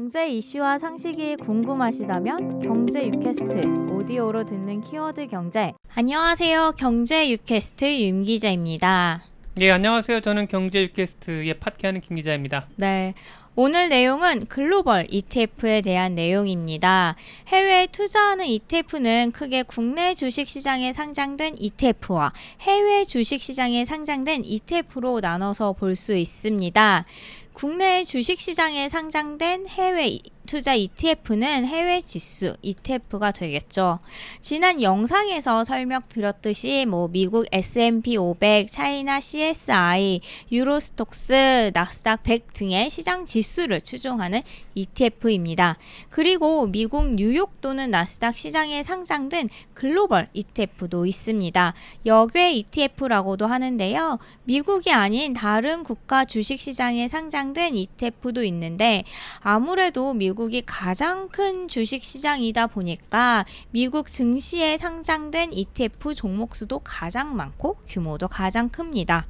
경제 이슈와 상식이 궁금하시다면 경제 유캐스트 오디오로 듣는 키워드 경제. 안녕하세요. 경제 유캐스트 윤 기자입니다. 예, 안녕하세요. 저는 경제 유캐스트의 팟캐하는 김 기자입니다. 네. 오늘 내용은 글로벌 ETF에 대한 내용입니다. 해외에 투자하는 ETF는 크게 국내 주식시장에 상장된 ETF와 해외 주식시장에 상장된 ETF로 나눠서 볼 수 있습니다. 국내 주식시장에 상장된 해외 투자 ETF는 해외 지수 ETF가 되겠죠. 지난 영상에서 설명드렸듯이 미국 S&P 500, 차이나 CSI, 유로스톡스, 나스닥 100 등의 시장 지수를 추종하는 ETF입니다. 그리고 미국 뉴욕 또는 나스닥 시장에 상장된 글로벌 ETF도 있습니다. 역외 ETF라고도 하는데요. 미국이 아닌 다른 국가 주식시장에 상장된 ETF도 있는데 아무래도 미국이 가장 큰 주식시장이다 보니까 미국 증시에 상장된 ETF 종목수도 가장 많고 규모도 가장 큽니다.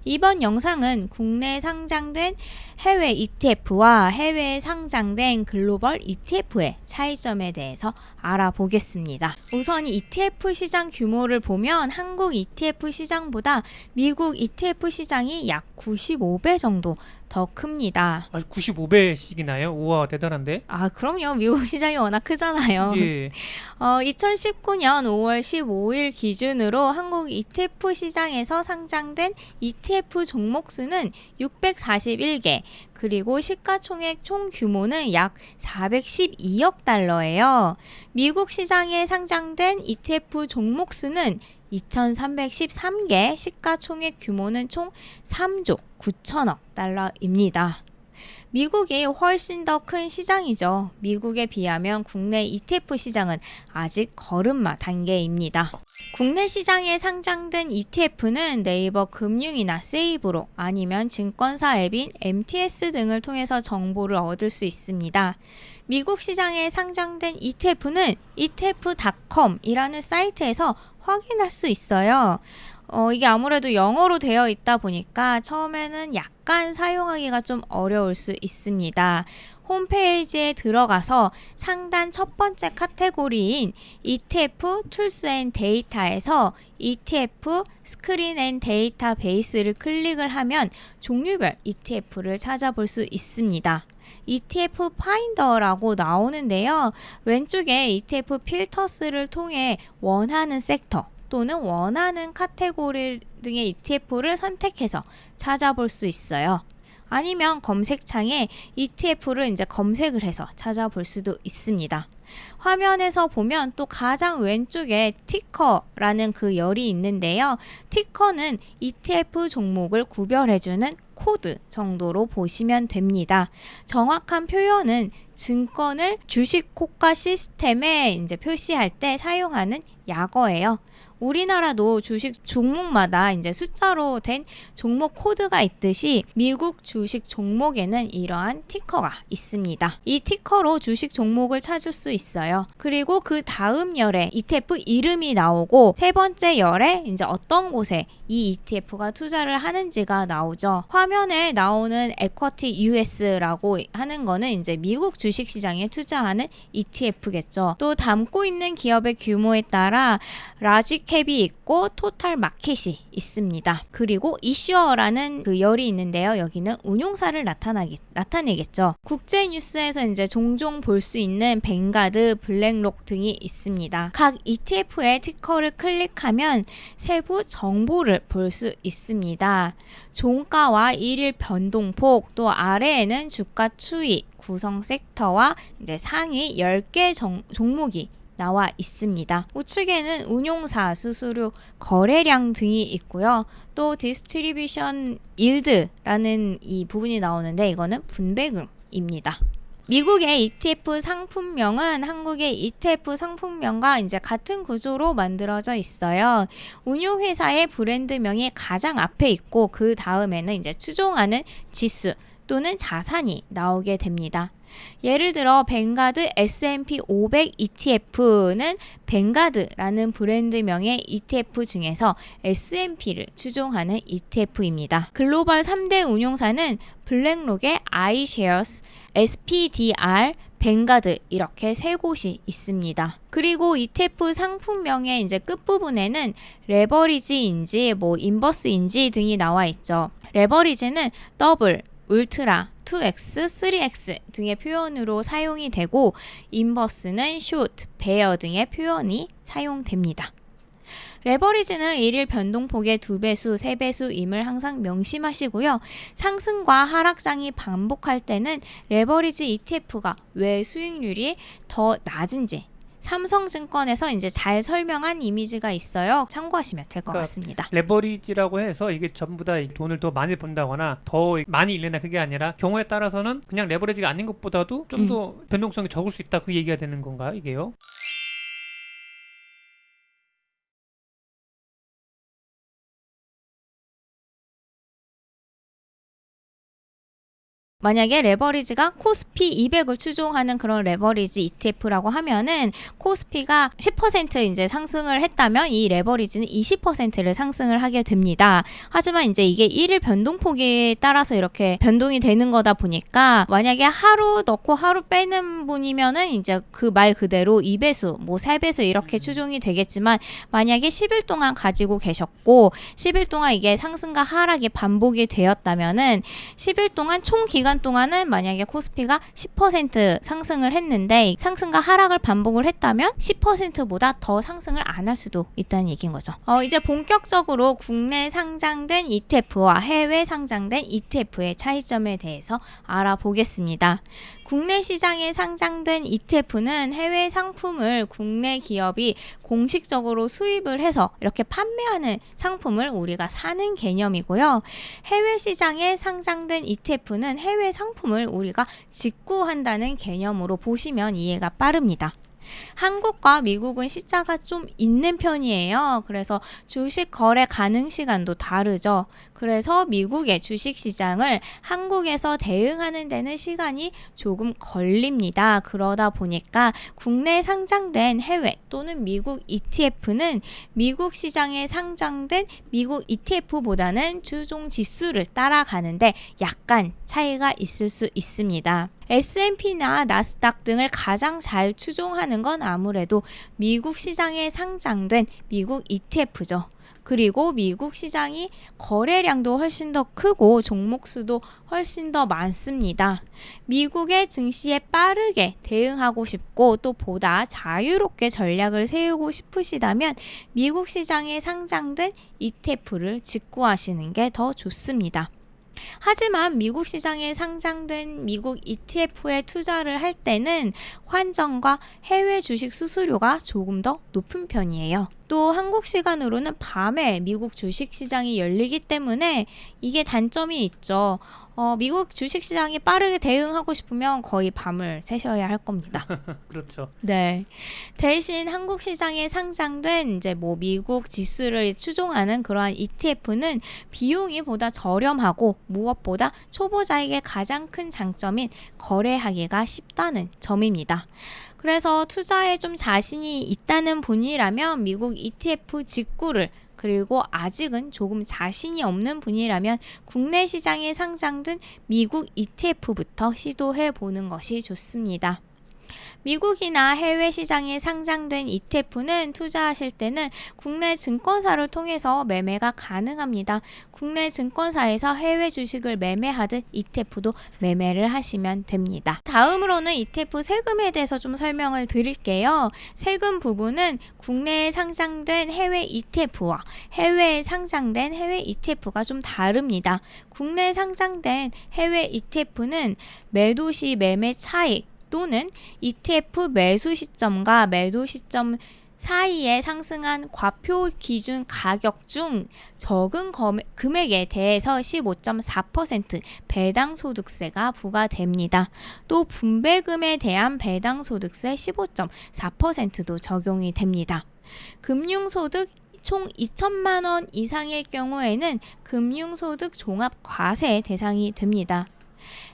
이번 영상은 국내에 상장된 해외 ETF와 해외에 상장된 글로벌 ETF의 차이점에 대해서 알아보겠습니다. 우선 ETF 시장 규모를 보면 한국 ETF 시장보다 미국 ETF 시장이 약 95배 정도 더 큽니다. 95배씩이나요? 우와, 대단한데? 그럼요. 미국 시장이 워낙 크잖아요. 예. 2019년 5월 15일 기준으로 한국 ETF 시장에서 상장된 ETF 종목 수는 641개, 그리고 시가총액 총 규모는 약 412억 달러예요. 미국 시장에 상장된 ETF 종목 수는 2,313개, 시가총액 규모는 총 3조 9천억 달러입니다. 미국이 훨씬 더 큰 시장이죠. 미국에 비하면 국내 ETF 시장은 아직 걸음마 단계입니다. 국내 시장에 상장된 ETF는 네이버 금융이나 세이브로 아니면 증권사 앱인 MTS 등을 통해서 정보를 얻을 수 있습니다. 미국 시장에 상장된 ETF는 ETF.com이라는 사이트에서 확인할 수 있어요. 이게 아무래도 영어로 되어 있다 보니까 처음에는 약간 사용하기가 좀 어려울 수 있습니다. 홈페이지에 들어가서 상단 첫 번째 카테고리인 ETF 툴스 앤 데이터에서 ETF 스크린 앤 데이터베이스를 클릭을 하면 종류별 ETF를 찾아볼 수 있습니다. ETF 파인더라고 나오는데요. 왼쪽에 ETF 필터스를 통해 원하는 섹터 또는 원하는 카테고리 등의 ETF를 선택해서 찾아볼 수 있어요. 아니면 검색창에 ETF를 이제 검색을 해서 찾아볼 수도 있습니다. 화면에서 보면 또 가장 왼쪽에 티커라는 그 열이 있는데요. 티커는 ETF 종목을 구별해주는 코드 정도로 보시면 됩니다. 정확한 표현은 증권을 주식 호가 시스템에 이제 표시할 때 사용하는 약어예요. 우리나라도 주식 종목마다 이제 숫자로 된 종목 코드가 있듯이 미국 주식 종목에는 이러한 티커가 있습니다. 이 티커로 주식 종목을 찾을 수 있어요. 그리고 그 다음 열에 ETF 이름이 나오고 세 번째 열에 이제 어떤 곳에 이 ETF가 투자를 하는지가 나오죠. 화면에 나오는 에쿼티 US라고 하는 거는 이제 미국 주식 시장에 투자하는 ETF겠죠. 또 담고 있는 기업의 규모에 따라 라지 캡이 있고 토탈 마켓이 있습니다. 그리고 이슈어라는 그 열이 있는데요. 여기는 운용사를 나타내겠죠. 국제 뉴스에서 이제 종종 볼 수 있는 뱅가드, 블랙록 등이 있습니다. 각 ETF의 티커를 클릭하면 세부 정보를 볼 수 있습니다. 종가와 일일 변동폭, 또 아래에는 주가 추이, 구성 섹터와 이제 상위 10개 종목이 나와 있습니다. 우측에는 운용사, 수수료, 거래량 등이 있고요. 또 디스트리뷰션 일드라는 이 부분이 나오는데 이거는 분배금입니다. 미국의 ETF 상품명은 한국의 ETF 상품명과 이제 같은 구조로 만들어져 있어요. 운용회사의 브랜드명이 가장 앞에 있고 그 다음에는 이제 추종하는 지수 또는 자산이 나오게 됩니다. 예를 들어 뱅가드 S&P 500 ETF는 뱅가드라는 브랜드명의 ETF 중에서 S&P를 추종하는 ETF입니다. 글로벌 3대 운용사는 블랙록의 iShares, SPDR, 뱅가드 이렇게 세 곳이 있습니다. 그리고 ETF 상품명의 이제 끝부분에는 레버리지인지 인버스인지 등이 나와 있죠. 레버리지는 더블, 울트라, 2x, 3x 등의 표현으로 사용이 되고 인버스는 숏, 베어 등의 표현이 사용됩니다. 레버리지는 일일 변동폭의 2배수, 3배수임을 항상 명심하시고요. 상승과 하락장이 반복할 때는 레버리지 ETF가 왜 수익률이 더 낮은지 삼성증권에서 이제 잘 설명한 이미지가 있어요. 참고하시면 될 것 같습니다. 레버리지라고 해서 이게 전부 다 돈을 더 많이 번다거나 더 많이 잃는다 그게 아니라 경우에 따라서는 그냥 레버리지가 아닌 것보다도 좀 더 변동성이 적을 수 있다 그 얘기가 되는 건가요, 이게요? 만약에 레버리지가 코스피 200을 추종하는 그런 레버리지 ETF라고 하면은 코스피가 10% 이제 상승을 했다면 이 레버리지는 20%를 상승을 하게 됩니다. 하지만 이제 이게 일일 변동폭에 따라서 이렇게 변동이 되는 거다 보니까 만약에 하루 넣고 하루 빼는 분이면은 이제 그 말 그대로 2배수, 3배수 이렇게 추종이 되겠지만 만약에 10일 동안 가지고 계셨고 10일 동안 이게 상승과 하락이 반복이 되었다면은 10일 동안 총 기간 동안은 만약에 코스피가 10% 상승을 했는데 상승과 하락을 반복을 했다면 10%보다 더 상승을 안 할 수도 있다는 얘기인 거죠. 이제 본격적으로 국내 상장된 ETF와 해외 상장된 ETF의 차이점에 대해서 알아보겠습니다. 국내 시장에 상장된 ETF는 해외 상품을 국내 기업이 공식적으로 수입을 해서 이렇게 판매하는 상품을 우리가 사는 개념이고요. 해외 시장에 상장된 ETF는 해외 상품을 우리가 직구한다는 개념으로 보시면 이해가 빠릅니다. 한국과 미국은 시차가 좀 있는 편이에요. 그래서 주식 거래 가능 시간도 다르죠. 그래서 미국의 주식 시장을 한국에서 대응하는 데는 시간이 조금 걸립니다. 그러다 보니까 국내 상장된 해외 또는 미국 ETF는 미국 시장에 상장된 미국 ETF보다는 주종 지수를 따라가는데 약간 차이가 있을 수 있습니다. S&P나 나스닥 등을 가장 잘 추종하는 건 아무래도 미국 시장에 상장된 미국 ETF죠. 그리고 미국 시장이 거래량도 훨씬 더 크고 종목 수도 훨씬 더 많습니다. 미국의 증시에 빠르게 대응하고 싶고 또 보다 자유롭게 전략을 세우고 싶으시다면 미국 시장에 상장된 ETF를 직구하시는 게 더 좋습니다. 하지만 미국 시장에 상장된 미국 ETF에 투자를 할 때는 환전과 해외 주식 수수료가 조금 더 높은 편이에요. 또 한국 시간으로는 밤에 미국 주식 시장이 열리기 때문에 이게 단점이 있죠. 미국 주식 시장이 빠르게 대응하고 싶으면 거의 밤을 새셔야 할 겁니다. 그렇죠. 네. 대신 한국 시장에 상장된 이제 미국 지수를 추종하는 그러한 ETF는 비용이 보다 저렴하고 무엇보다 초보자에게 가장 큰 장점인 거래하기가 쉽다는 점입니다. 그래서 투자에 좀 자신이 있다는 분이라면 미국 ETF 직구를 그리고 아직은 조금 자신이 없는 분이라면 국내 시장에 상장된 미국 ETF부터 시도해 보는 것이 좋습니다. 미국이나 해외 시장에 상장된 ETF는 투자하실 때는 국내 증권사를 통해서 매매가 가능합니다. 국내 증권사에서 해외 주식을 매매하듯 ETF도 매매를 하시면 됩니다. 다음으로는 ETF 세금에 대해서 좀 설명을 드릴게요. 세금 부분은 국내에 상장된 해외 ETF와 해외에 상장된 해외 ETF가 좀 다릅니다. 국내에 상장된 해외 ETF는 매도시 매매 차익 또는 ETF 매수 시점과 매도 시점 사이에 상승한 과표 기준 가격 중 적은 금액에 대해서 15.4% 배당소득세가 부과됩니다. 또 분배금에 대한 배당소득세 15.4%도 적용이 됩니다. 금융소득 총 2천만 원 이상일 경우에는 금융소득 종합과세 대상이 됩니다.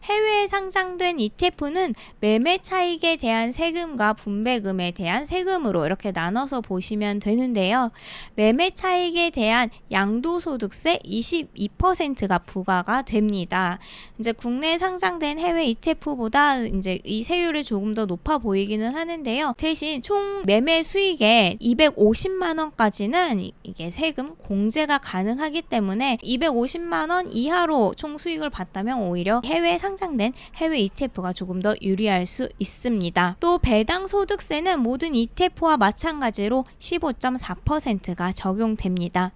해외에 상장된 ETF는 매매 차익에 대한 세금과 분배금에 대한 세금으로 이렇게 나눠서 보시면 되는데요. 매매 차익에 대한 양도소득세 22%가 부과가 됩니다. 이제 국내에 상장된 해외 ETF보다 이제 이 세율이 조금 더 높아 보이기는 하는데요. 대신 총 매매 수익의 250만 원까지는 이게 세금 공제가 가능하기 때문에 250만 원 이하로 총 수익을 봤다면 오히려 해외에 상장된 해외 ETF가 조금 더 유리할 수 있습니다. 또 배당 소득세는 모든 ETF와 마찬가지로 15.4%가 적용됩니다.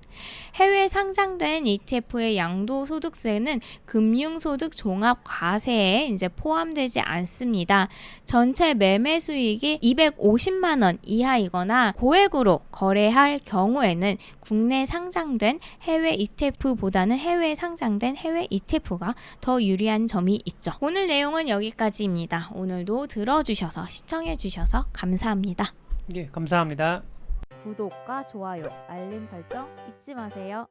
해외에 상장된 ETF의 양도소득세는 금융소득 종합과세에 이제 포함되지 않습니다. 전체 매매 수익이 250만 원 이하이거나 고액으로 거래할 경우에는 국내 상장된 해외 ETF보다는 해외에 상장된 해외 ETF가 더 유리한 점이 있죠. 오늘 내용은 여기까지입니다. 오늘도 들어주셔서 시청해주셔서 감사합니다. 예, 감사합니다. 구독과 좋아요, 알림 설정 잊지 마세요.